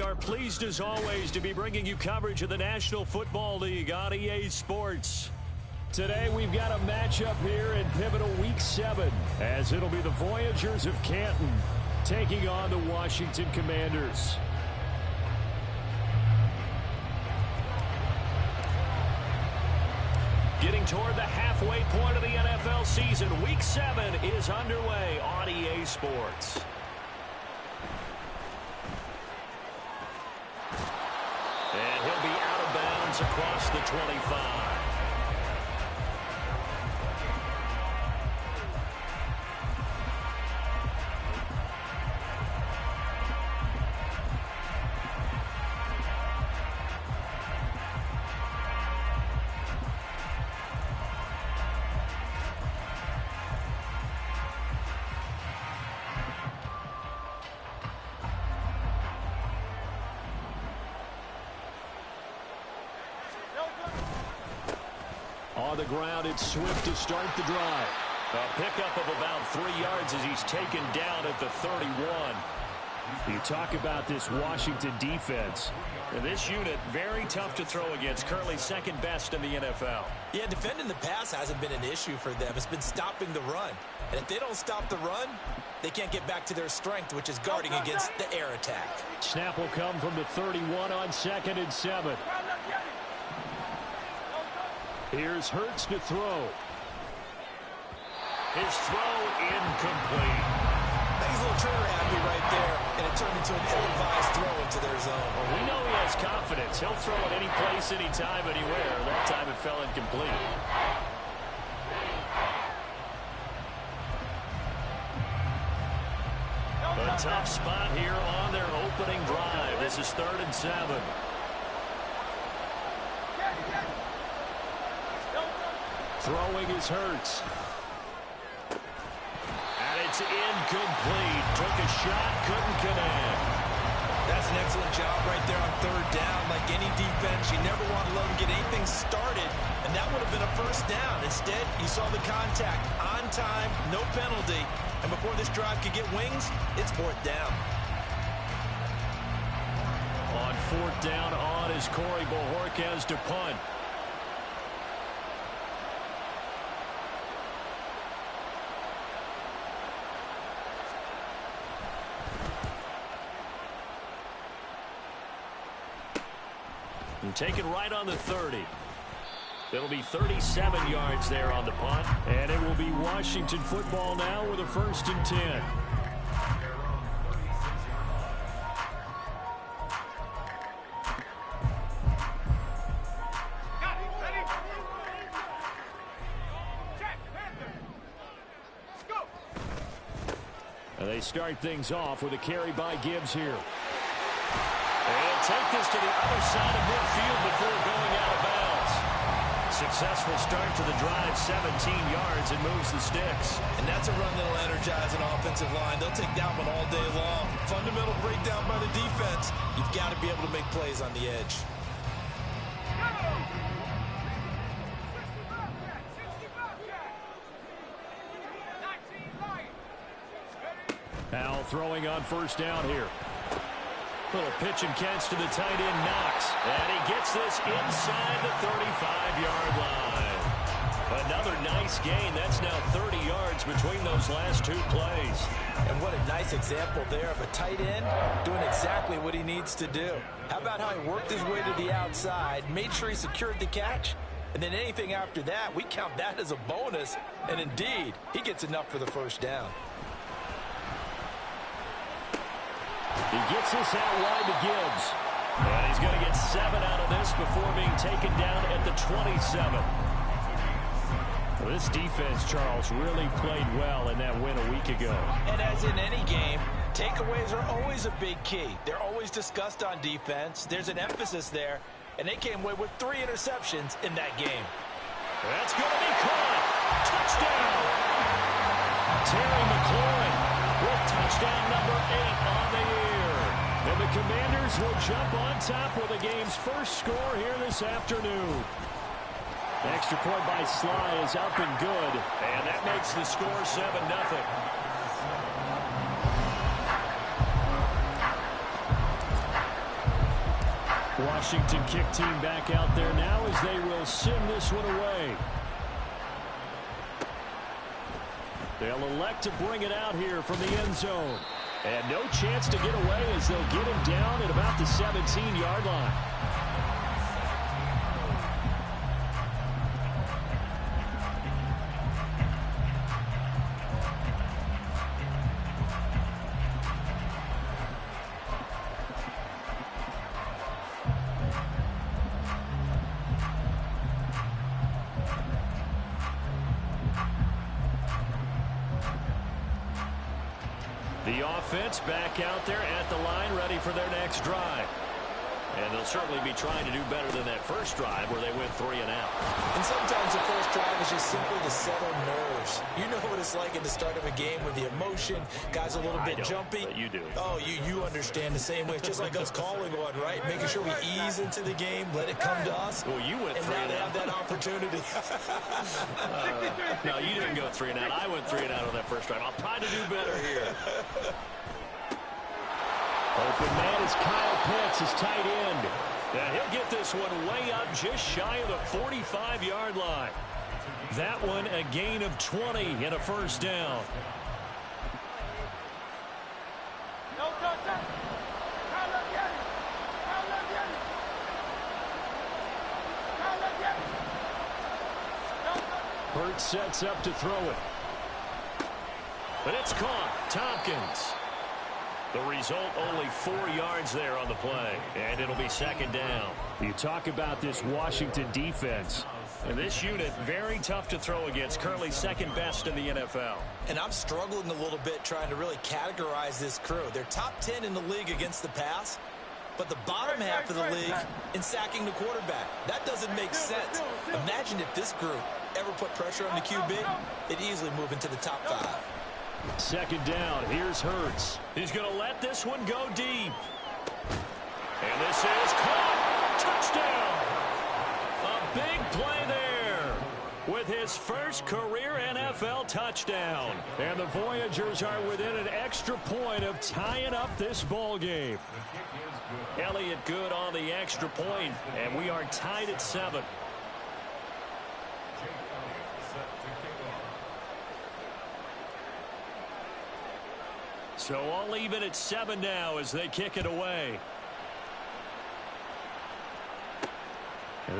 are pleased as always to be bringing you coverage of the National Football League on EA Sports. Today we've got a matchup here in pivotal Week 7, as it'll be the Voyagers of Canton taking on the Washington Commanders. Getting toward the halfway point of the NFL season, Week 7 is underway on EA Sports. And he'll be out of bounds across the 25. On the ground, it's Swift to start the drive. A pickup of about 3 yards as he's taken down at the 31. You talk about this Washington defense. And this unit, very tough to throw against, currently second best in the NFL. Yeah, defending the pass hasn't been an issue for them. It's been stopping the run. And if they don't stop the run, they can't get back to their strength, which is guarding against the air attack. Snap will come from the 31 on 2nd and 7. Here's Hurts to throw. His throw incomplete. He's a little trigger happy right there, and it turned into an ill-advised throw into their zone. Well, we know he has confidence. He'll throw it any place, anytime, anywhere. That time it fell incomplete. A tough spot here on their opening drive. This is 3rd and 7. Throwing is Hurts. And it's incomplete. Took a shot, couldn't connect. That's an excellent job right there on 3rd down. Like any defense, you never want to let them get anything started, and that would have been a 1st down. Instead, you saw the contact on time, no penalty, and before this drive could get wings, it's 4th down. On 4th down on is Corey Bojorquez to punt. And taken right on the 30. It'll be 37 yards there on the punt. And it will be Washington football now with a 1st and 10. And they start things off with a carry by Gibbs here. And take this to the other side of midfield before going out of bounds. Successful start to the drive, 17 yards, and moves the sticks. And that's a run that'll energize an offensive line. They'll take that one all day long. Fundamental breakdown by the defense. You've got to be able to make plays on the edge. Powell throwing on 1st down here. Little pitch and catch to the tight end, Knox. And he gets this inside the 35-yard line. Another nice gain. That's now 30 yards between those last 2 plays. And what a nice example there of a tight end doing exactly what he needs to do. How about how he worked his way to the outside, made sure he secured the catch, and then anything after that, we count that as a bonus. And indeed, he gets enough for the 1st down. He gets this out wide to Gibbs. And he's going to get 7 out of this before being taken down at the 27. Well, this defense, Charles, really played well in that win a week ago. And as in any game, takeaways are always a big key. They're always discussed on defense. There's an emphasis there. And they came away with 3 interceptions in that game. That's going to be caught. Touchdown. Terry McLaurin with touchdown number 8 on the year. And the Commanders will jump on top with the game's first score here this afternoon. The extra point by Sly is up and good. And that makes the score 7-0. Washington kick team back out there now as they will send this one away. They'll elect to bring it out here from the end zone. And no chance to get away as they'll get him down at about the 17-yard line. The offense back out there at the line, ready for their next drive. And they'll certainly be trying to do better than that first drive where they went 3 and out. And sometimes the first drive is just simply to settle nerves. You know what it's like at the start of a game with the emotion, guys a little bit jumpy. But you do. Oh, you understand the same way. It's just like us calling one, right? Making sure we ease into the game, let it come to us. Well, you went 3 and out. And now they have that opportunity. No, you didn't go 3 and out. I went 3 and out on that first drive. I'll try to do better here. Open man is Kyle Pitts, his tight end. Now he'll get this one way up just shy of the 45-yard line. That one a gain of 20 and a first down. Burt sets up to throw it. But it's caught. Tompkins. The result, only 4 yards there on the play. And it'll be second down. You talk about this Washington defense. And this unit, very tough to throw against. Currently second best in the NFL. And I'm struggling a little bit trying to really categorize this crew. They're top 10 in the league against the pass, but the bottom half of the league in sacking the quarterback. That doesn't make sense. Imagine if this group ever put pressure on the QB, they'd easily move into the top 5. Second down. Here's Hurts. He's going to let this one go deep. And this is caught. Touchdown. A big play there with his first career NFL touchdown. And the Voyagers are within an extra point of tying up this ball game. Elliott good on the extra point, and we are tied at 7. So all even at 7 now as they kick it away.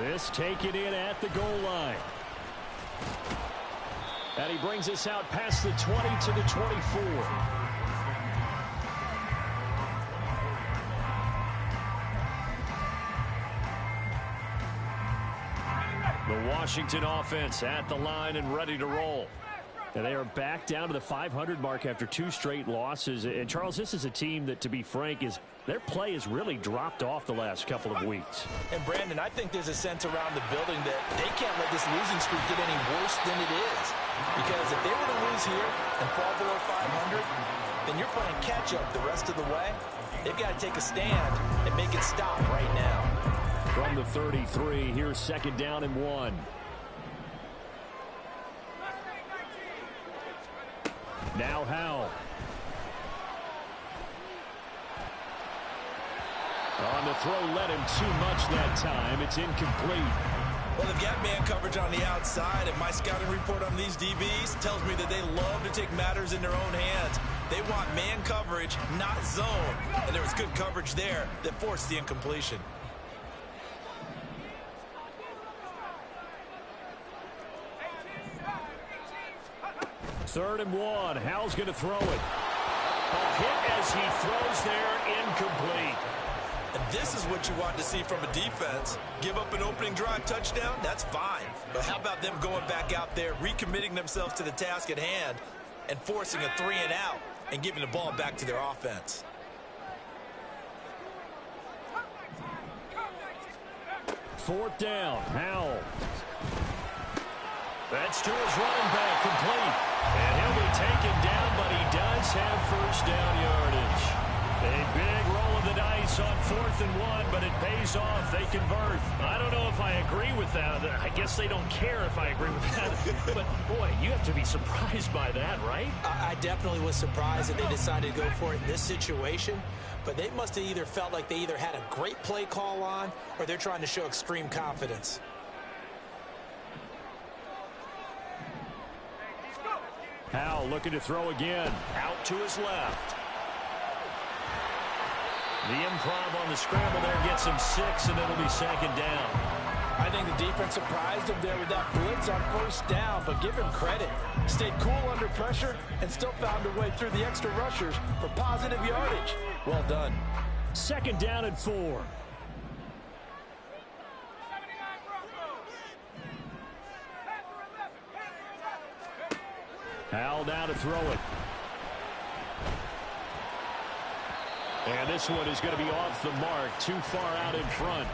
This taken in at the goal line. And he brings us out past the 20 to the 24. The Washington offense at the line and ready to roll. And they are back down to the 500 mark after 2 straight losses. And, Charles, this is a team that, to be frank, their play has really dropped off the last couple of weeks. And, Brandon, I think there's a sense around the building that they can't let this losing streak get any worse than it is. Because if they were to lose here and fall below 500, then you're playing catch-up the rest of the way. They've got to take a stand and make it stop right now. From the 33, here's second down and 1. Now Howell. On the throw, let him too much that time. It's incomplete. Well, they've got man coverage on the outside, and my scouting report on these DBs tells me that they love to take matters in their own hands. They want man coverage, not zone. And there was good coverage there that forced the incompletion. Third and 1. Howell's going to throw it. A hit as he throws there, incomplete. And this is what you want to see from a defense. Give up an opening drive touchdown, that's fine. But how about them going back out there, recommitting themselves to the task at hand, and forcing a 3 and out, and giving the ball back to their offense. Fourth down, Howell. That's to his running back, complete. And he'll be taken down, but he does have first down yardage. A big roll of the dice It's on 4th and 1, but it pays off. They convert. I don't know if I agree with that. I guess they don't care if I agree with that. But, boy, you have to be surprised by that, right? I definitely was surprised that they decided to go for it in this situation. But they must have either felt like they either had a great play call on or they're trying to show extreme confidence. Howell looking to throw again. Out to his left. The improv on the scramble there gets him 6, and it'll be 2nd down. I think the defense surprised him there with that blitz on 1st down, but give him credit. Stayed cool under pressure and still found a way through the extra rushers for positive yardage. Well done. 2nd down and 4. Howell now to throw it. And this one is going to be off the mark, too far out in front.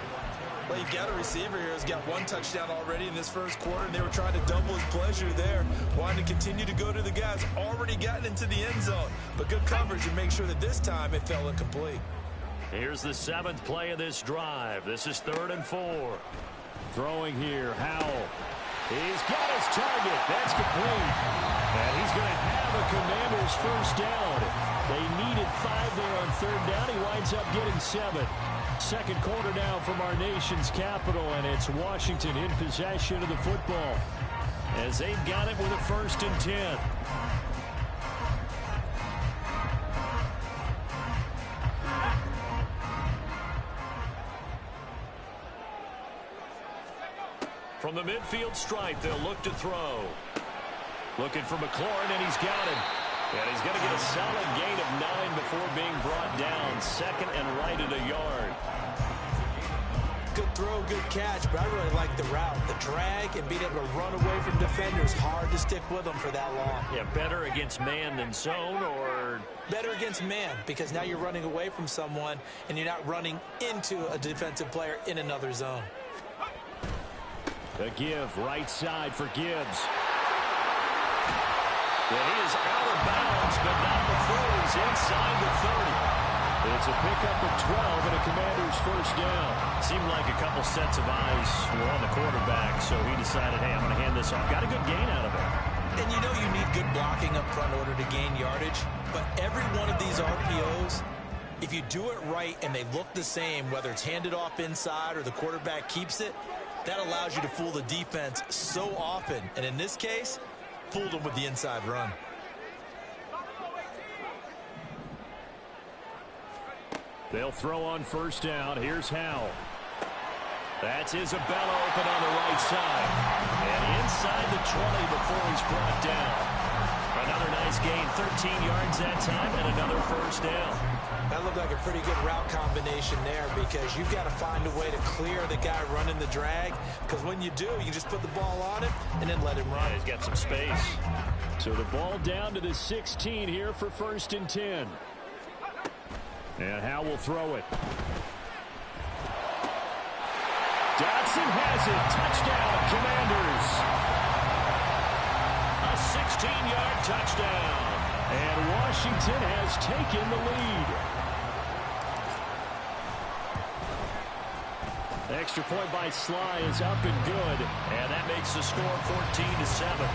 Well, you've got a receiver here who's got 1 touchdown already in this 1st quarter, and they were trying to double his pleasure there, wanting to continue to go to the guys already gotten into the end zone. But good coverage and make sure that this time it fell incomplete. Here's the 7th play of this drive. This is 3rd and 4. Throwing here, Howell. He's got his target. That's complete. And he's going to have a Commanders 1st down. They needed 5 there on 3rd down. He winds up getting 7. 2nd quarter now from our nation's capital, and it's Washington in possession of the football as they've got it with a 1st and 10. From the midfield stripe, they'll look to throw. Looking for McLaurin, and he's got him. And he's going to get a solid gain of 9 before being brought down. 2nd and right at a yard. Good throw, good catch, but I really like the route. The drag and being able to run away from defenders, hard to stick with them for that long. Yeah, better against man than zone, or? Better against man, because now you're running away from someone and you're not running into a defensive player in another zone. The give, right side for Gibbs. And he is out of bounds, but not before he's inside the 30. It's a pickup of 12 and a Commander's 1st down. Seemed like a couple sets of eyes were on the quarterback, so he decided, hey, I'm going to hand this off. Got a good gain out of it. And you know you need good blocking up front in order to gain yardage, but every one of these RPOs, if you do it right and they look the same, whether it's handed off inside or the quarterback keeps it, that allows you to fool the defense so often. And in this case, fooled them with the inside run. They'll throw on 1st down. Here's Howell. That's Isabella open on the right side. And inside the 20 before he's brought down. Another nice gain, 13 yards that time, and another 1st down. That looked like a pretty good route combination there, because you've got to find a way to clear the guy running the drag, because when you do, you just put the ball on him and then let him run. Yeah, he's got some space. So the ball down to the 16 here for 1st and 10. And Howell will throw it. Dotson has it. Touchdown, Commanders. A 16-yard touchdown. And Washington has taken the lead. The extra point by Sly is up and good. And that makes the score 14-7.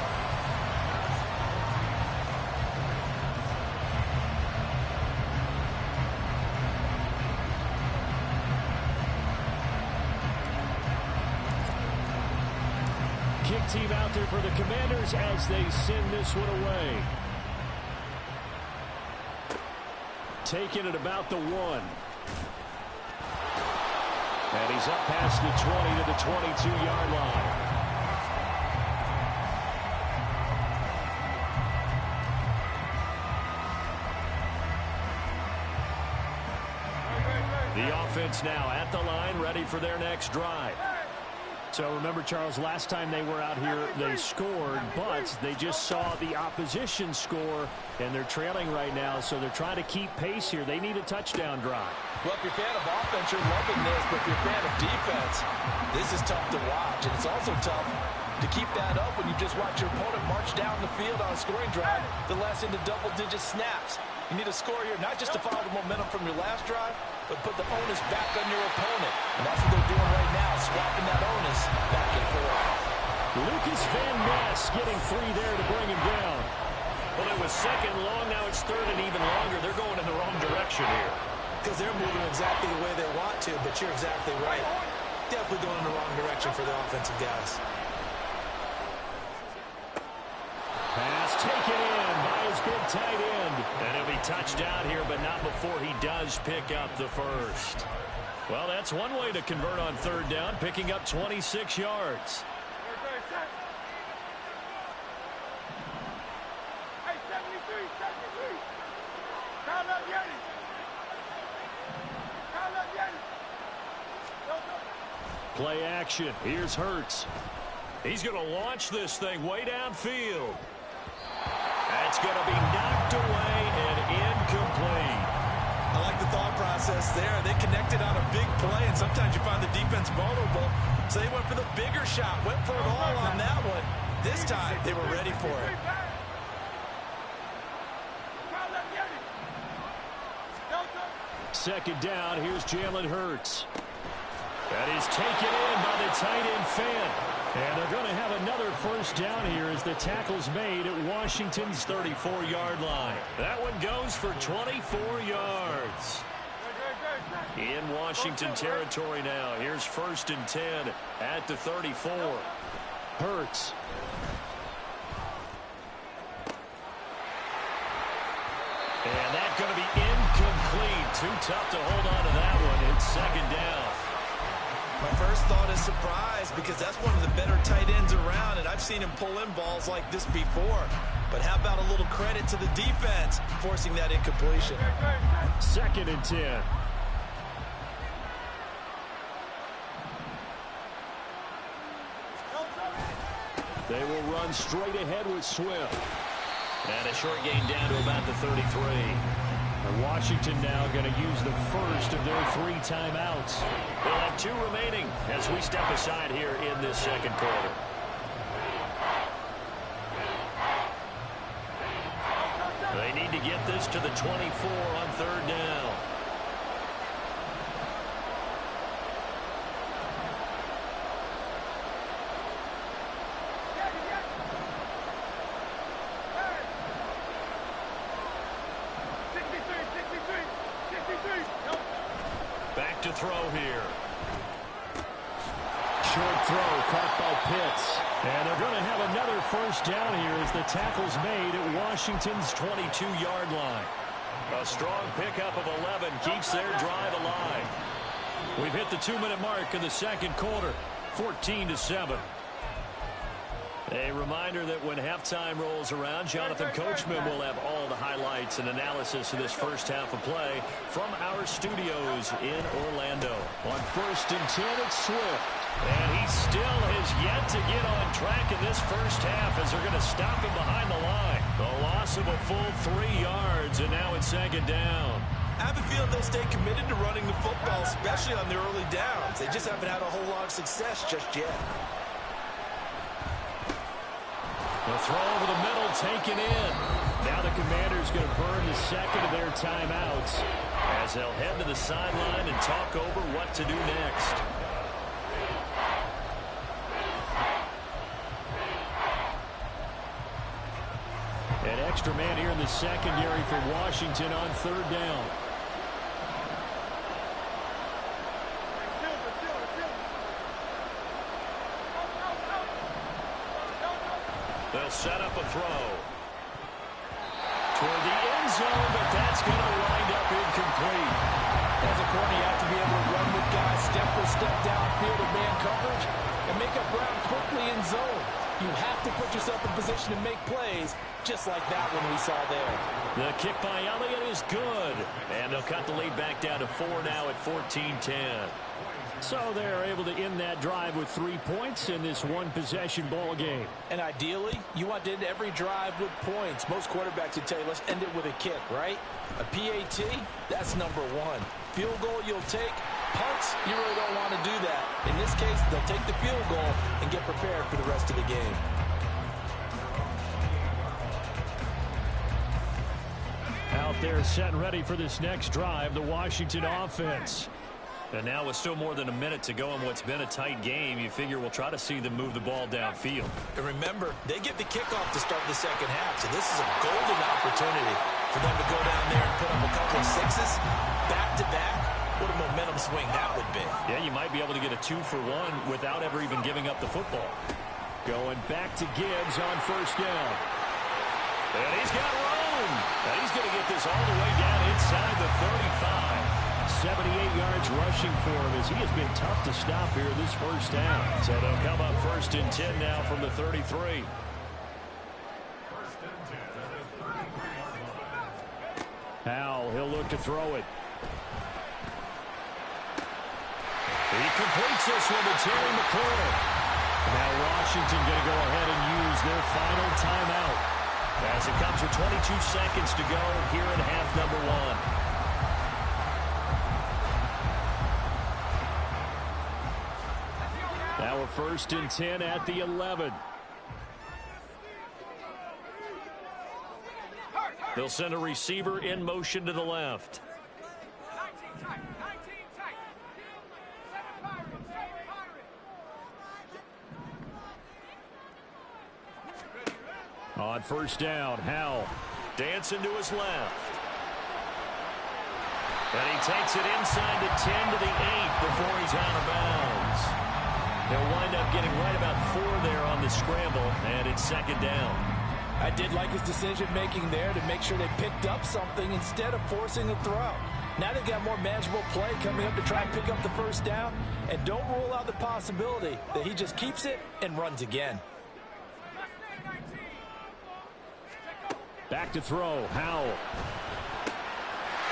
Kick team out there for the Commanders as they send this one away. Taking it about the 1. And he's up past the 20 to the 22-yard line. The offense now at the line, ready for their next drive. So remember, Charles, last time they were out here, they scored, but they just saw the opposition score, and they're trailing right now, so they're trying to keep pace here. They need a touchdown drive. Well, if you're a fan of offense, you're loving this, but if you're a fan of defense, this is tough to watch, and it's also tough to keep that up when you just watch your opponent march down the field on a scoring drive that lasts into double-digit snaps. You need to score here, not just to follow the momentum from your last drive, but put the onus back on your opponent. And that's what they're doing right now, swapping that onus back and forth. Lucas Van Ness getting free there to bring him down. Well, it was second long, now it's third and even longer. They're going in the wrong direction here. Because they're moving exactly the way they want to, but you're exactly right. Definitely going in the wrong direction for the offensive guys. Pass taken in by his big tight end. And he'll be touched down here, but not before he does pick up the first. Well, that's one way to convert on third down, picking up 26 yards. Play action. Here's Hurts. He's going to launch this thing way downfield. That's going to be knocked away and incomplete. I like the thought process there. They connected on a big play, and sometimes you find the defense vulnerable. So they went for the bigger shot, went for it all on that one. This time, they were ready for it. Second down, here's Jalen Hurts. That is taken in by the tight end Fant. And they're going to have another first down here as the tackle's made at Washington's 34-yard line. That one goes for 24 yards. In Washington territory now. Here's 1st and 10 at the 34. Hurts. And that's going to be incomplete. Too tough to hold on to that one. It's second down. My first thought is surprise, because that's one of the better tight ends around, and I've seen him pull in balls like this before. But how about a little credit to the defense forcing that incompletion? 2nd and 10. They will run straight ahead with Swift. And a short gain down to about the 33. And Washington now going to use the first of their 3 timeouts. They'll have 2 remaining as we step aside here in this second quarter. They need to get this to the 24 on third down. Back to throw here. Short throw caught by Pitts. And they're going to have another first down here as the tackle's made at Washington's 22-yard line. A strong pickup of 11 keeps their drive alive. We've hit the 2-minute mark in the second quarter, 14-7. A reminder that when halftime rolls around, Jonathan Coachman will have all the highlights and analysis of this first half of play from our studios in Orlando. On 1st and 10, it's Swift. And he still has yet to get on track in this first half as they're going to stop him behind the line. The loss of a full 3 yards, and now it's second down. I have a feeling they'll stay committed to running the football, especially on their early downs. They just haven't had a whole lot of success just yet. The throw over the middle taken in. Now the Commanders going to burn the second of their timeouts as they'll head to the sideline and talk over what to do next. An extra man here in the secondary for Washington on third down. They'll set up a throw toward the end zone, but that's going to wind up incomplete. As a corner, you have to be able to run with guys step for step downfield in man coverage and make up ground quickly in zone. You have to put yourself in position to make plays, just like that one we saw there. The kick by Elliott is good, and they'll cut the lead back down to 4 now at 14-10. So they're able to end that drive with 3 points in this one-possession ball game. And ideally, you want to end every drive with points. Most quarterbacks would tell you, let's end it with a kick, right? A PAT, that's number 1. Field goal you'll take. Punts, you really don't want to do that. In this case, they'll take the field goal and get prepared for the rest of the game. Out They're set and ready for this next drive, the Washington offense. And now with still more than a minute to go in what's been a tight game, you figure we'll try to see them move the ball downfield. And remember, they get the kickoff to start the second half, so this is a golden opportunity for them to go down there and put up a couple of sixes back-to-back. What a momentum swing that would be. Yeah, you might be able to get a 2-for-1 without ever even giving up the football. Going back to Gibbs on first down. And he's got room. And he's going to get this all the way down inside the 35. 78 yards rushing for him as he has been tough to stop here this first half. So they'll come up 1st and 10 now from the 33. Howell, he'll look to throw it. He completes this one to Terry McLaurin. Now Washington going to go ahead and use their final timeout as it comes with 22 seconds to go here in half number 1. Now a 1st and 10 at the 11. They'll send a receiver in motion to the left. On first down, Howell dancing to his left. And he takes it inside the 10 to the 8 before he's out of bounds. He'll wind up getting right about 4 there on the scramble, and it's 2nd down. I did like his decision-making there to make sure they picked up something instead of forcing a throw. Now they've got more manageable play coming up to try and pick up the first down, and don't rule out the possibility that he just keeps it and runs again. Back to throw, Howell.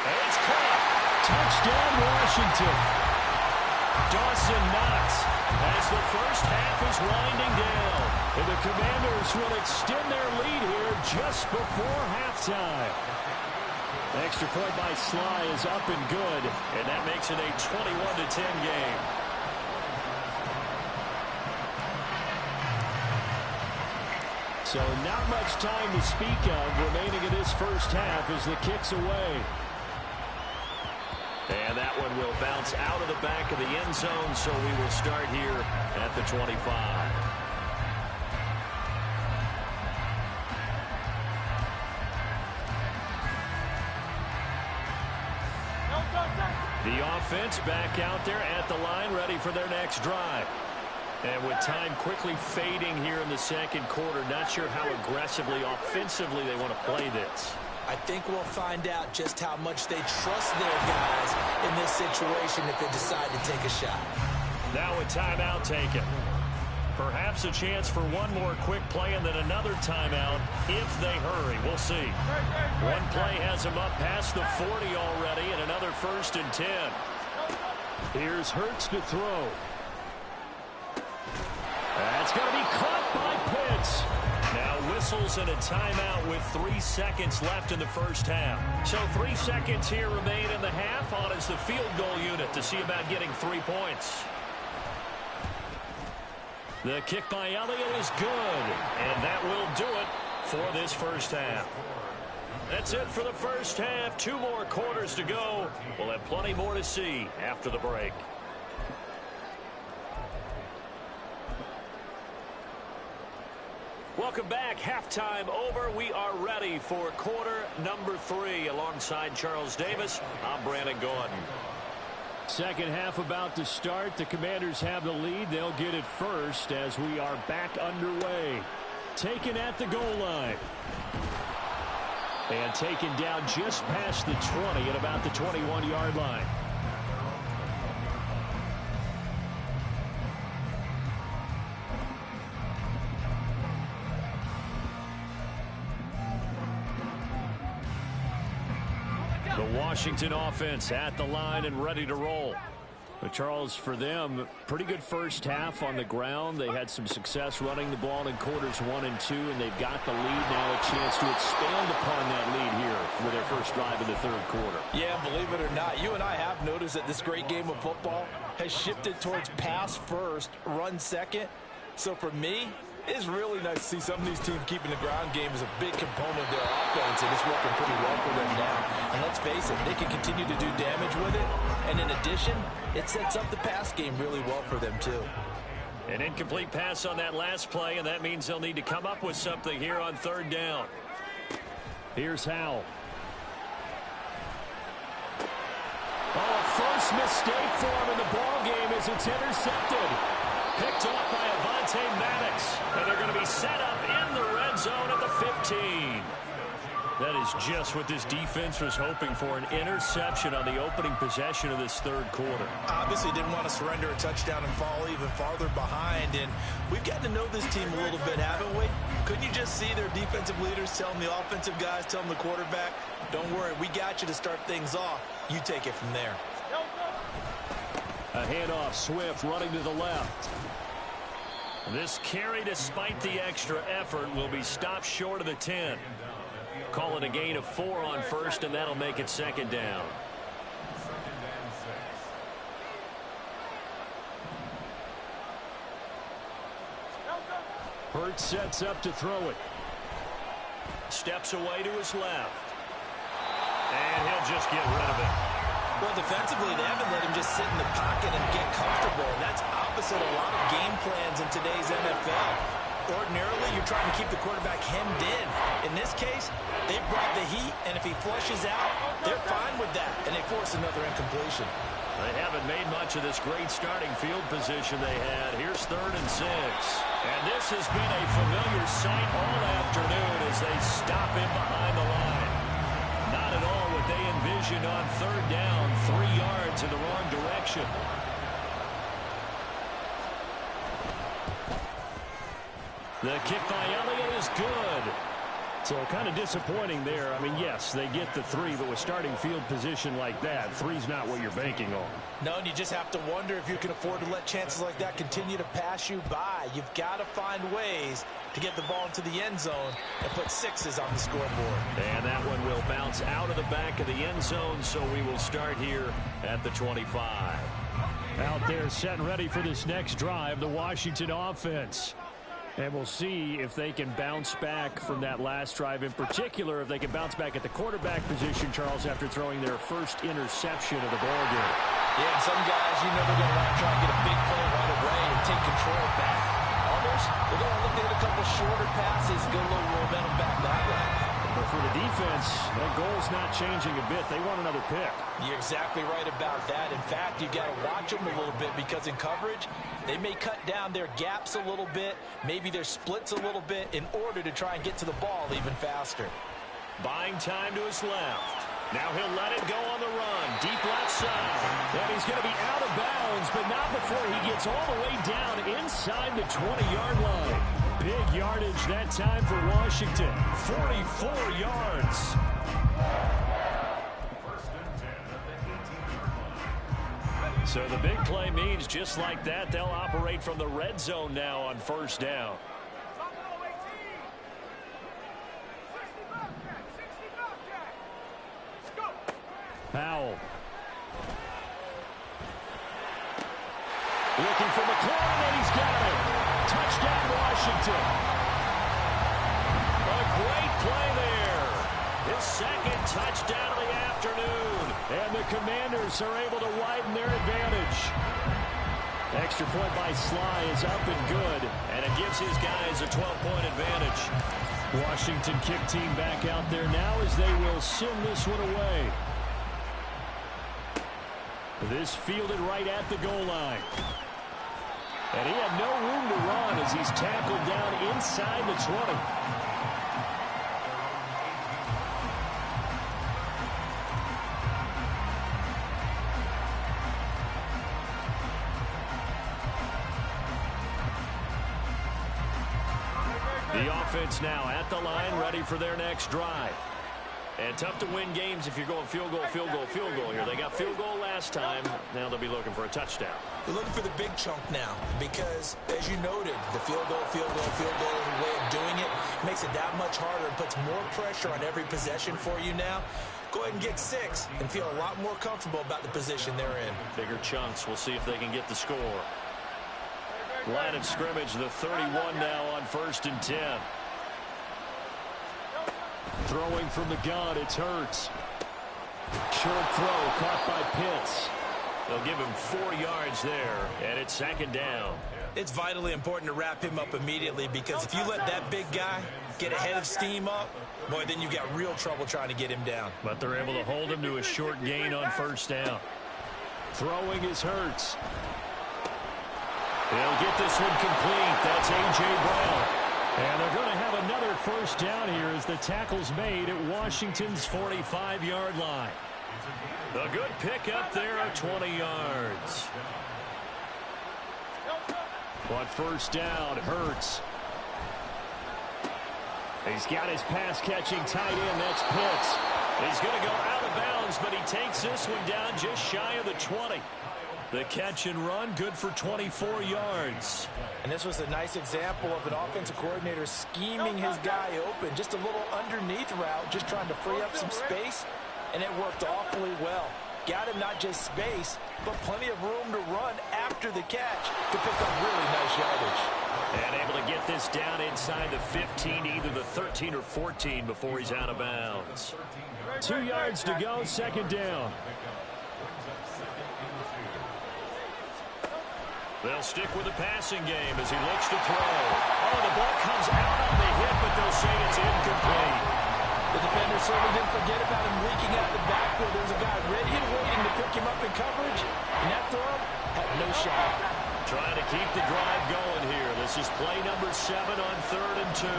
And it's caught. Touchdown, Washington. Dawson Knox as the first half is winding down. And the Commanders will extend their lead here just before halftime. Extra point by Sly is up and good, and that makes it a 21-10 game. So not much time to speak of remaining in this first half as the kick's away. And that one will bounce out of the back of the end zone, so we will start here at the 25. The offense back out there at the line, ready for their next drive. And with time quickly fading here in the second quarter, not sure how aggressively, offensively they want to play this. I think we'll find out just how much they trust their guys in this situation if they decide to take a shot. Now a timeout taken. Perhaps a chance for one more quick play and then another timeout if they hurry. We'll see. One play has them up past the 40 already and another 1st and 10. Here's Hurts to throw. That's going to be caught by Pitts. Now whistles and a timeout with 3 seconds left in the first half. So 3 seconds here remain in the half on as the field goal unit to see about getting 3 points. The kick by Elliott is good, and that will do it for this first half. That's it for the first half. 2 more quarters to go. We'll have plenty more to see after the break. Welcome back. Halftime over. We are ready for quarter number 3. Alongside Charles Davis, I'm Brandon Gordon. Second half about to start. The Commanders have the lead. They'll get it first as we are back underway. Taken at the goal line. And taken down just past the 20 at about the 21-yard line. The Washington offense at the line and ready to roll. But Charles, for them, pretty good first half on the ground. They had some success running the ball in quarters 1 and 2, and they've got the lead now, a chance to expand upon that lead here with their first drive in the third quarter. Yeah, believe it or not, you and I have noticed that this great game of football has shifted towards pass first, run second. So for me, It is really nice to see some of these teams keeping the ground game as a big component of their offense, and it's working pretty well for them now. And let's face it, they can continue to do damage with it. And in addition, it sets up the pass game really well for them, too. An incomplete pass on that last play, and that means they'll need to come up with something here on third down. Here's Howell. Oh, a first mistake for him in the ball game as it's intercepted. Picked off by Avonte Maddox. And they're going to be set up in the red zone at the 15. That is just what this defense was hoping for, an interception on the opening possession of this third quarter. Obviously didn't want to surrender a touchdown and fall even farther behind. And we've gotten to know this team a little bit, haven't we? Couldn't you just see their defensive leaders telling the offensive guys, telling the quarterback, don't worry, we got you to start things off. You take it from there. A handoff, Swift running to the left. This carry, despite the extra effort, will be stopped short of the 10. Call it a gain of 4 on first, and that'll make it second down. Hurts sets up to throw it. Steps away to his left. And he'll just get rid of it. Well, defensively, they haven't let him just sit in the pocket and get comfortable. That's opposite a lot of game plans in today's NFL. Ordinarily, you're trying to keep the quarterback hemmed in. In this case, they brought the heat, and if he flushes out, they're fine with that, and they force another incompletion. They haven't made much of this great starting field position they had. Here's 3rd and 6. And this has been a familiar sight all afternoon as they stop him behind the line. Not at all what they envisioned on 3rd down, 3 yards in the wrong direction. The kick by Elliott is good. So kind of disappointing there. I mean, yes, they get the 3, but with starting field position like that, 3's not what you're banking on. No, and you just have to wonder if you can afford to let chances like that continue to pass you by. You've got to find ways to get the ball into the end zone and put 6s on the scoreboard. And that one will bounce out of the back of the end zone, so we will start here at the 25. Out there set and ready for this next drive, the Washington offense. And we'll see if they can bounce back from that last drive. In particular, if they can bounce back at the quarterback position, Charles, after throwing their first interception of the ballgame. Yeah, some guys, you know, they're going to want to try and get a big play right away and take control back. Others, they're going to look at a couple shorter passes, get a little momentum back that way. But for the defense, that goal's not changing a bit. They want another pick. You're exactly right about that. In fact, you've got to watch them a little bit because in coverage, they may cut down their gaps a little bit, maybe their splits a little bit in order to try and get to the ball even faster. Buying time to his left. Now he'll let it go on the run. Deep left side. And he's going to be out of bounds, but not before he gets all the way down inside the 20-yard line. Big yardage that time for Washington. 44 yards. So the big play means just like that, they'll operate from the red zone now on first down. Powell. Looking for McLaurin, and he's got it. Touchdown, Washington. A great play there. His second touchdown of the afternoon. And the Commanders are able to widen their advantage. Extra point by Sly is up and good. And it gives his guys a 12-point advantage. Washington kick team back out there now as they will send this one away. This fielded right at the goal line. And he had no room to run as he's tackled down inside the 20. The offense now at the line, ready for their next drive. And tough to win games if you're going field goal, field goal, field goal here. They got field goal last time. Now they'll be looking for a touchdown. They're looking for the big chunk now because, as you noted, the field goal, way of doing it makes it that much harder and puts more pressure on every possession for you now. Go ahead and get 6 and feel a lot more comfortable about the position they're in. Bigger chunks. We'll see if they can get the score. Line of scrimmage, the 31 now on 1st and 10. Throwing from the gun, it's Hurts. Short throw caught by Pitts. They'll give him 4 yards there, and it's 2nd down. It's vitally important to wrap him up immediately, because if you let that big guy get ahead of steam up, boy, then you've got real trouble trying to get him down. But they're able to hold him to a short gain on 1st down. Throwing is Hurts. They'll get this one complete. That's A.J. Brown. And they're going to have another 1st down here as the tackle's made at Washington's 45-yard line. A good pickup there of 20 yards. But 1st down, Hurts. He's got his pass-catching tight end. That's Pitts. He's going to go out of bounds, but he takes this one down just shy of the 20. The catch and run, good for 24 yards. And this was a nice example of an offensive coordinator scheming his guy open. Just a little underneath route, just trying to free up some space, and it worked awfully well. Got him not just space, but plenty of room to run after the catch to pick up really nice yardage. And able to get this down inside the 15, either the 13 or 14 before he's out of bounds. 2 yards to go, 2nd down. They'll stick with the passing game as he looks to throw. Oh, the ball comes out on the hit, but they'll say it's incomplete. The defender certainly didn't forget about him leaking out the backfield. There's a guy ready and waiting to pick him up in coverage, and that throw had no shot. Trying to keep the drive going here. This is play number 7 on 3rd and 2.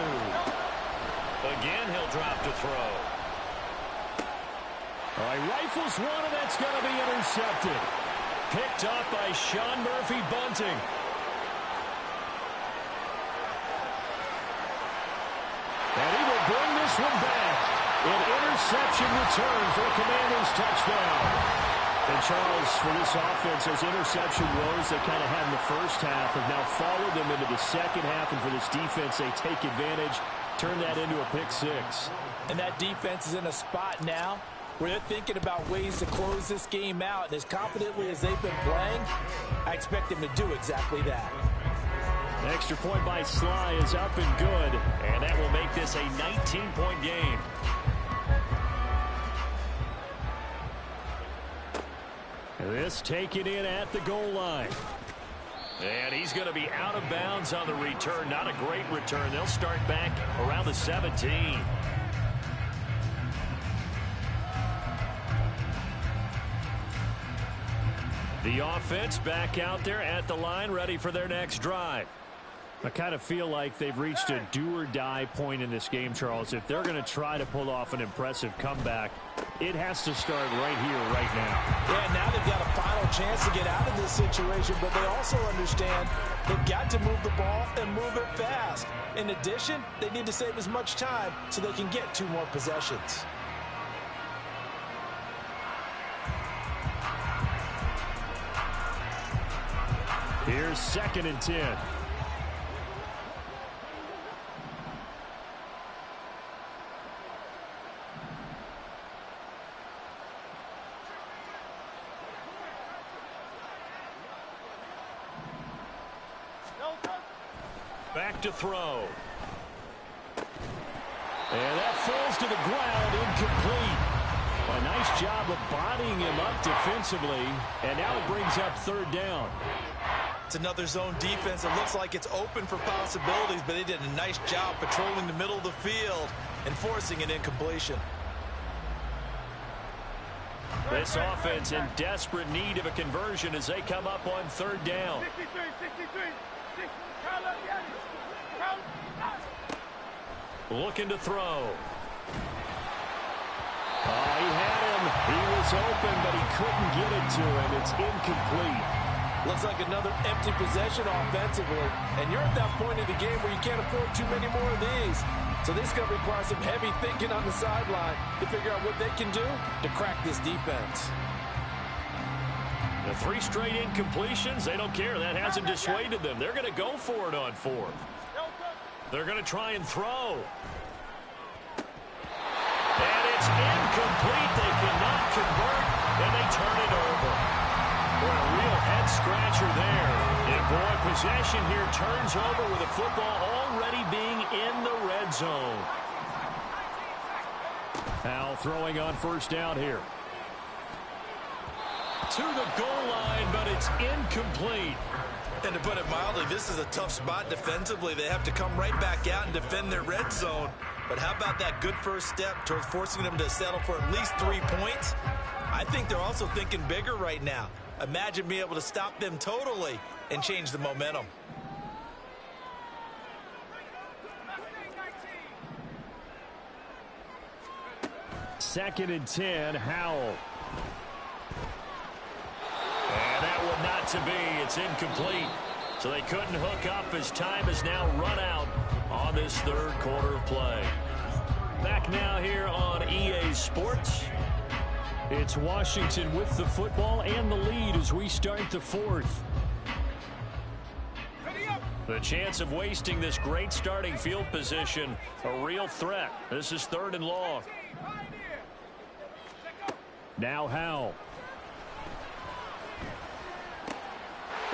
Again, he'll drop to throw. All right, rifles one, and that's going to be intercepted. Picked up by Sean Murphy Bunting. And he will bring this one back. An interception return for a Commanders touchdown. And Charles, for this offense, those interception woes they kind of had in the first half have now followed them into the second half. And for this defense, they take advantage, turn that into a pick 6. And that defense is in a spot now where they're thinking about ways to close this game out. And as confidently as they've been playing, I expect them to do exactly that. An extra point by Sly is up and good. And that will make this a 19-point game. This taken in at the goal line. And he's going to be out of bounds on the return. Not a great return. They'll start back around the 17. The offense back out there at the line, ready for their next drive. I kind of feel like they've reached a do-or-die point in this game, Charles. If they're going to try to pull off an impressive comeback, it has to start right here, right now. Yeah, now they've got a final chance to get out of this situation, but they also understand they've got to move the ball and move it fast. In addition, they need to save as much time so they can get 2 more possessions. Here's 2nd and 10. Back to throw. And that falls to the ground, incomplete. A nice job of bodying him up defensively, and now it brings up 3rd down. It's another zone defense. It looks like it's open for possibilities, but they did a nice job patrolling the middle of the field and forcing an incompletion. This offense in desperate need of a conversion as they come up on 3rd down. Looking to throw. Oh, he had him. He was open, but he couldn't get it to him. It's incomplete. Looks like another empty possession offensively. And you're at that point in the game where you can't afford too many more of these. So this is going to require some heavy thinking on the sideline to figure out what they can do to crack this defense. The 3 straight incompletions, they don't care. That hasn't dissuaded them. They're going to go for it on 4th. They're going to try and throw. And it's incomplete. They cannot convert, and they turn it over. Boy, a real head-scratcher there. And, boy, possession here turns over with the football already being in the red zone. Now throwing on first down here. To the goal line, but it's incomplete. And to put it mildly, this is a tough spot defensively. They have to come right back out and defend their red zone. But how about that good first step towards forcing them to settle for at least 3 points? I think they're also thinking bigger right now. Imagine being able to stop them totally and change the momentum. Second and 10, Howell. And that would not to be. It's incomplete. So they couldn't hook up as time has now run out on this third quarter of play. Back now here on EA Sports. It's Washington with the football and the lead as we start the fourth. The chance of wasting this great starting field position, a real threat. This is third and long. Now Howell.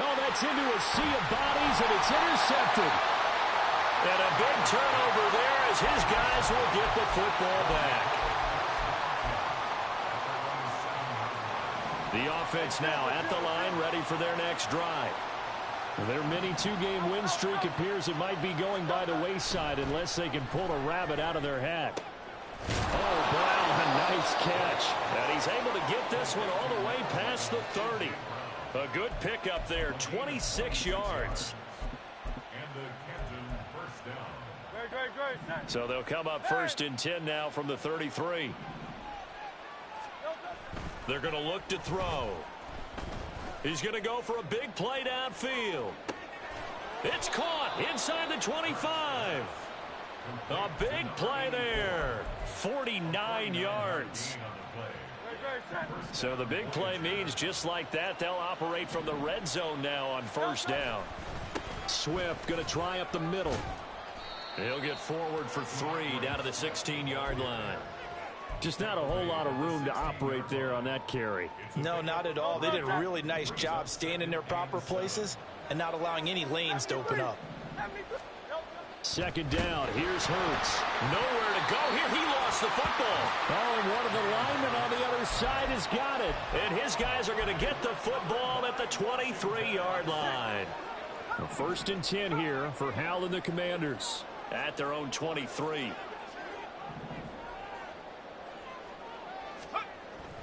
Oh, that's into a sea of bodies, and it's intercepted. And a big turnover there as his guys will get the football back. The offense now at the line, ready for their next drive. Their mini two-game win streak appears it might be going by the wayside unless they can pull a rabbit out of their hat. Oh, Brown, a nice catch. And he's able to get this one all the way past the 30. A good pickup there, 26 yards. So they'll come up first and 10 now from the 33. They're going to look to throw. He's going to go for a big play downfield. It's caught inside the 25. A big play there. 49 yards. So the big play means just like that, they'll operate from the red zone now on first down. Swift going to try up the middle. He'll get forward for 3 down to the 16-yard line. Just not a whole lot of room to operate there on that carry. No, not at all. They did a really nice job staying in their proper places and not allowing any lanes to open up. Second down. Here's Hurts. Nowhere to go here. He lost the football. Oh, and one of the linemen on the other side has got it. And his guys are going to get the football at the 23-yard line. First and 10 here for Howell and the Commanders at their own 23.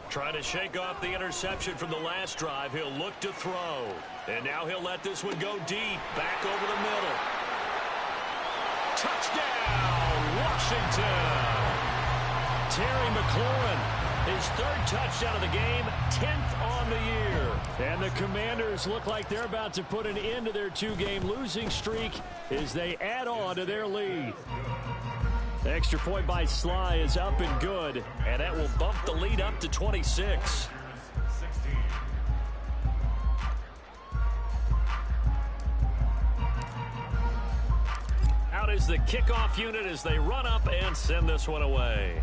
Trying to shake off the interception from the last drive. He'll look to throw. And now he'll let this one go deep. Back over the middle. Touchdown, Washington. Terry McLaurin, his third touchdown of the game, 10th on the year. And the Commanders look like they're about to put an end to their two-game losing streak as they add on to their lead. The extra point by Sly is up and good, and that will bump the lead up to 26. Out is the kickoff unit as they run up and send this one away.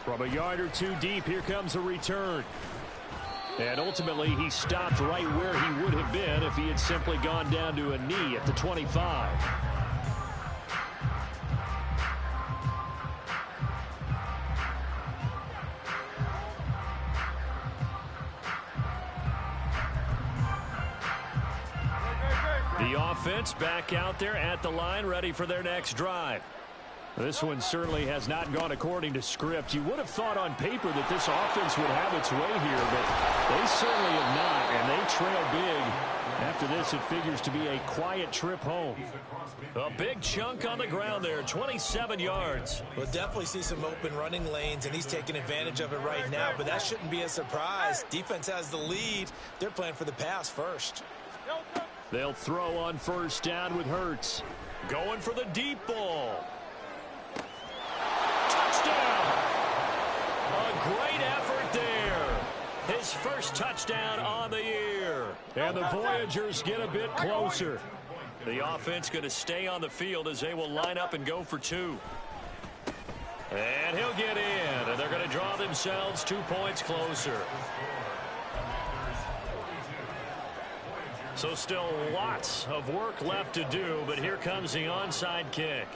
From a yard or two deep, here comes a return. And ultimately, he stopped right where he would have been if he had simply gone down to a knee at the 25. The offense back out there at the line, ready for their next drive. This one certainly has not gone according to script. You would have thought on paper that this offense would have its way here, but they certainly have not, and they trail big. After this, it figures to be a quiet trip home. A big chunk on the ground there, 27 yards. We'll definitely see some open running lanes, and he's taking advantage of it right now, but that shouldn't be a surprise. Defense has the lead. They're playing for the pass first. They'll throw on first down with Hurts. Going for the deep ball. Touchdown! A great effort there. His first touchdown on the year. And the Voyagers get a bit closer. The offense going to stay on the field as they will line up and go for 2. And he'll get in. And they're going to draw themselves 2 points closer. So still lots of work left to do, but here comes the onside kick.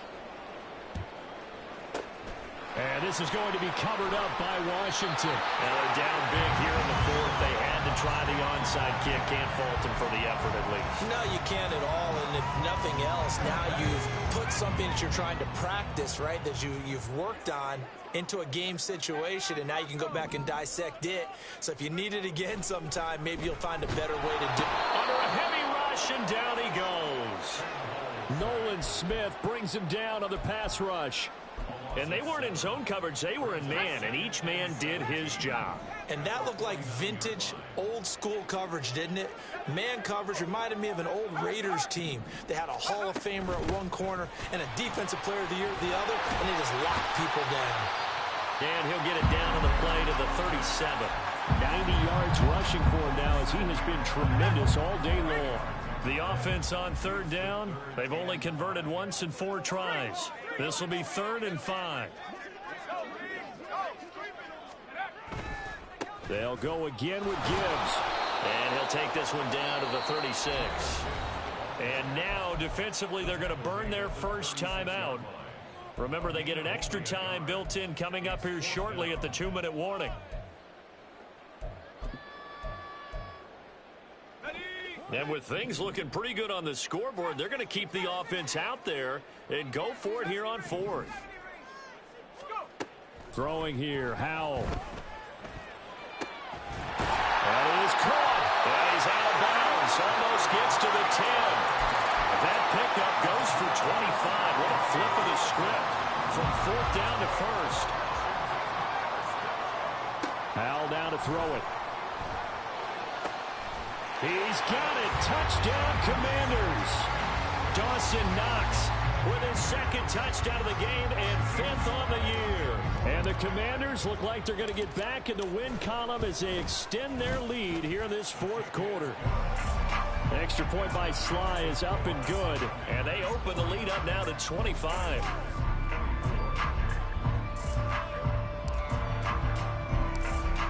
And this is going to be covered up by Washington. Now they're down big here in the fourth. They had to try the onside kick. Can't fault them for the effort at least. No, you can't at all. And if nothing else, now you've put something that you're trying to practice, right, that you've worked on into a game situation, and now you can go back and dissect it. So if you need it again sometime, maybe you'll find a better way to do it. Under a heavy rush, and down he goes. Nolan Smith brings him down on the pass rush. And they weren't in zone coverage. They were in man, and each man did his job. And that looked like vintage, old-school coverage, didn't it? Man coverage reminded me of an old Raiders team. They had a Hall of Famer at one corner and a Defensive Player of the Year at the other, and they just locked people down. And he'll get it down on the play to the 37. 90 yards rushing for him now as he has been tremendous all day long. The offense on third down, they've only converted once in 4 tries. This will be 3rd and 5. They'll go again with Gibbs. And he'll take this one down to the 36. And now, defensively, they're going to burn their first time out. Remember, they get an extra time built in coming up here shortly at the 2-minute warning. And with things looking pretty good on the scoreboard, they're going to keep the offense out there and go for it here on 4th. Throwing here, Howell. That is caught. And he's out of bounds. Almost gets to the 10. That pickup goes for 25. What a flip of the script from 4th down to 1st. Howell down to throw it. He's got it. Touchdown, Commanders. Dawson Knox with his 2nd touchdown of the game and 5th on the year. And the Commanders look like they're going to get back in the win column as they extend their lead here in this 4th quarter. Extra point by Sly is up and good. And they open the lead up now to 25.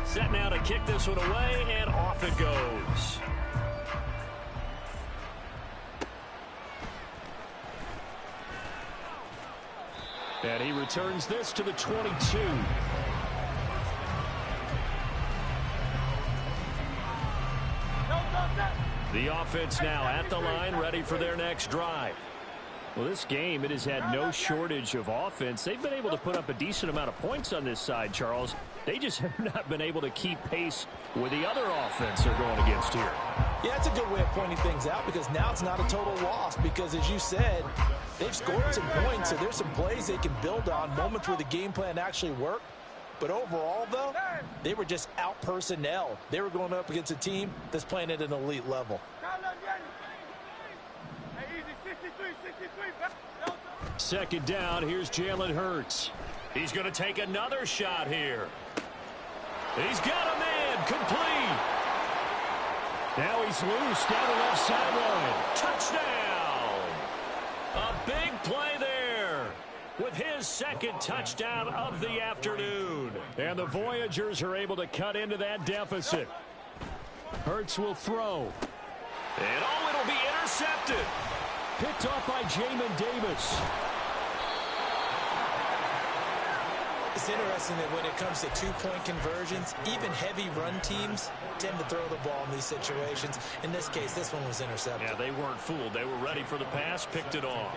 Set now to kick this one away, and off it goes. And he returns this to the 22. The offense now at the line, ready for their next drive. Well, this game, it has had no shortage of offense. They've been able to put up a decent amount of points on this side, Charles. They just have not been able to keep pace with the other offense they're going against here. Yeah, it's a good way of pointing things out because now it's not a total loss because, as you said, they've scored some points, so there's some plays they can build on, moments where the game plan actually worked. But overall, though, they were just out personnel. They were going up against a team that's playing at an elite level. 2nd down, here's Jalen Hurts. He's going to take another shot here. He's got a man, complete. Now he's loose down the left sideline. Touchdown! A big play there with his 2nd touchdown of the afternoon. And the Voyagers are able to cut into that deficit. Hurts will throw. And oh, it'll be intercepted. Picked off by Jamin Davis. It's interesting that when it comes to 2-point conversions, even heavy run teams tend to throw the ball in these situations. In this case, this one was intercepted. Yeah, they weren't fooled. They were ready for the pass, picked it off.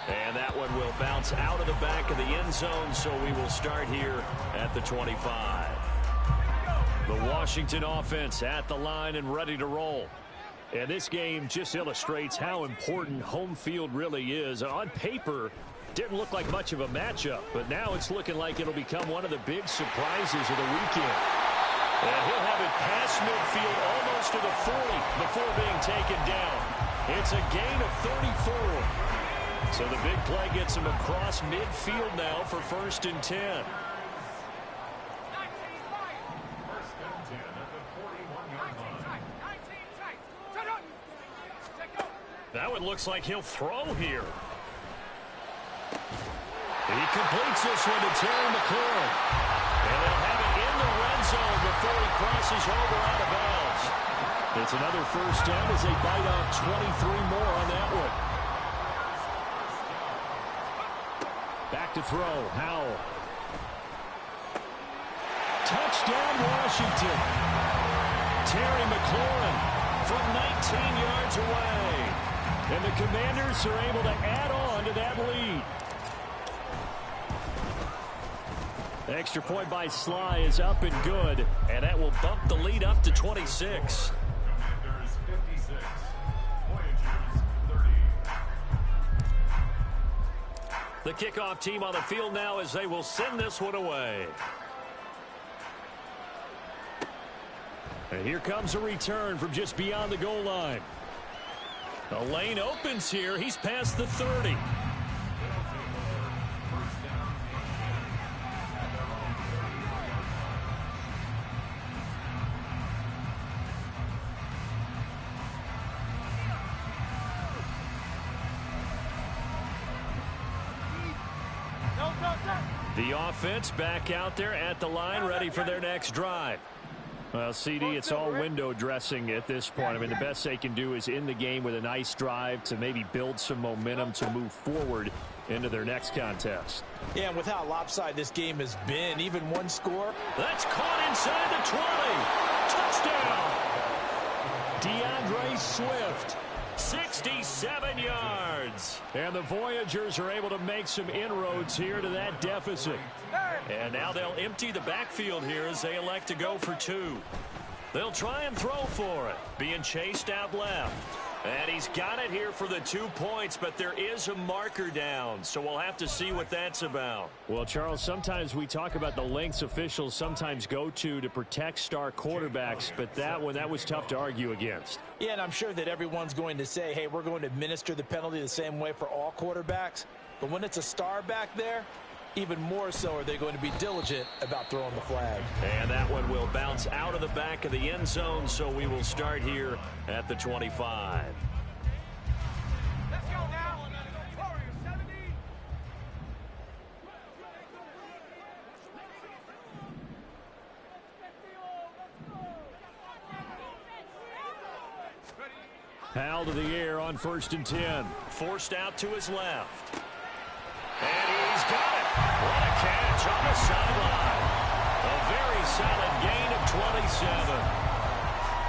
And that one will bounce out of the back of the end zone, so we will start here at the 25. The Washington offense at the line and ready to roll. And this game just illustrates how important home field really is. On paper, didn't look like much of a matchup, but now it's looking like it'll become one of the big surprises of the weekend. And he'll have it past midfield almost to the 40 before being taken down. It's a gain of 34. So the big play gets him across midfield now for 1st and 10. That one looks like he'll throw here. He completes this one to Terry McLaurin. And they'll have it in the red zone before he crosses over out of bounds. It's another first down as they bite off 23 more on that one. Back to throw. Howell. Touchdown, Washington. Terry McLaurin from 19 yards away. And the Commanders are able to add on to that lead. The extra point by Sly is up and good, and that will bump the lead up to 26. Commanders 56, Voyagers 30. The kickoff team on the field now as they will send this one away. And here comes a return from just beyond the goal line. The lane opens here. He's past the 30. The offense back out there at the line, ready for their next drive. Well, CD, it's all window dressing at this point. I mean, the best they can do is in the game with a nice drive to maybe build some momentum to move forward into their next contest. Yeah, and with how lopsided this game has been, even one score. That's caught inside the 20. Touchdown. DeAndre Swift. 67 yards. And the Voyagers are able to make some inroads here to that deficit. And now they'll empty the backfield here as they elect to go for two. They'll try and throw for it. Being chased out left. And he's got it here for the 2 points, but there is a marker down, so we'll have to see what that's about. Well, Charles, sometimes we talk about the lengths officials sometimes go to protect star quarterbacks, but that was tough to argue against. Yeah, and I'm sure that everyone's going to say, hey, we're going to administer the penalty the same way for all quarterbacks. But when it's a star back there, even more so are they going to be diligent about throwing the flag. And that one will bounce out of the back of the end zone, so we will start here at the 25. Let's go now. Warriors 70. Howell to the air on 1st and 10. Forced out to his left. And he's got it. What a catch on the sideline. A very solid gain of 27.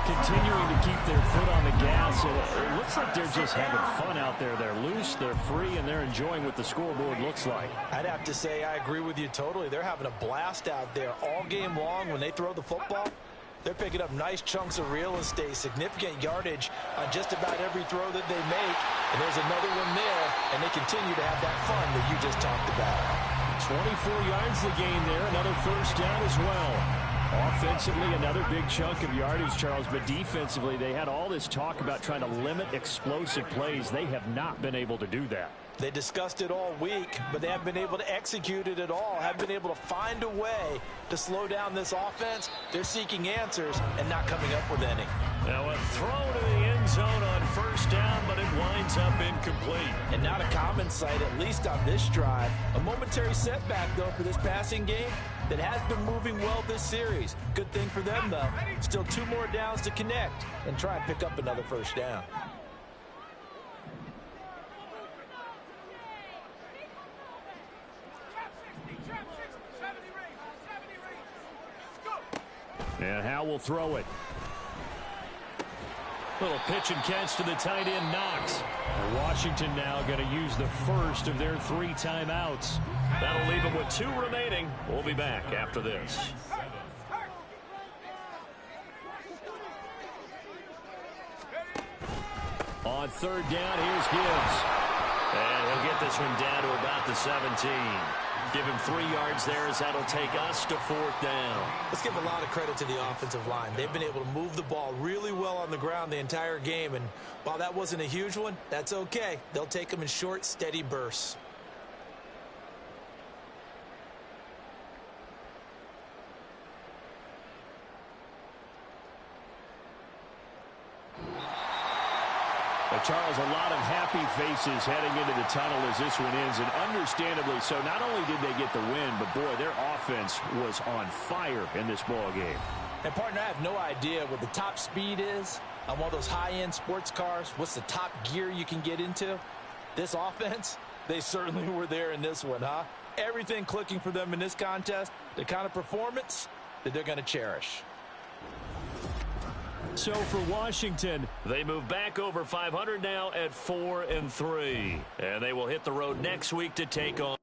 Continuing to keep their foot on the gas. It looks like they're just having fun out there. They're loose, they're free, and they're enjoying what the scoreboard looks like. I'd have to say I agree with you totally. They're having a blast out there all game long when they throw the football. They're picking up nice chunks of real estate, significant yardage on just about every throw that they make. And there's another one there, and they continue to have that fun that you just talked about. 24 yards the gain there, another first down as well. Offensively, another big chunk of yardage, Charles, but defensively, they had all this talk about trying to limit explosive plays. They have not been able to do that. They discussed it all week, but they haven't been able to execute it at all, haven't been able to find a way to slow down this offense. They're seeking answers and not coming up with any. Now a throw to the end zone on first down, but it winds up incomplete. And not a common sight, at least on this drive. A momentary setback, though, for this passing game that has been moving well this series. Good thing for them, though. Still 2 more downs to connect and try and pick up another first down. And Howell will throw it. Little pitch and catch to the tight end, Knox. Washington now going to use the first of their 3 timeouts. That'll leave them with 2 remaining. We'll be back after this. On 3rd down, here's Gibbs. And he'll get this one down to about the 17. Give him 3 yards there as that'll take us to 4th down. Let's give a lot of credit to the offensive line. They've been able to move the ball really well on the ground the entire game. And while that wasn't a huge one, that's okay. They'll take them in short, steady bursts. The Charles, a lot of happy faces heading into the tunnel as this one ends, and understandably so. Not only did they get the win, but, boy, their offense was on fire in this ball game. And, partner, I have no idea what the top speed is on one of those high-end sports cars. What's the top gear you can get into? This offense, they certainly were there in this one, huh? Everything clicking for them in this contest, the kind of performance that they're going to cherish. So for Washington, they move back over 500 now at 4-3. And they will hit the road next week to take on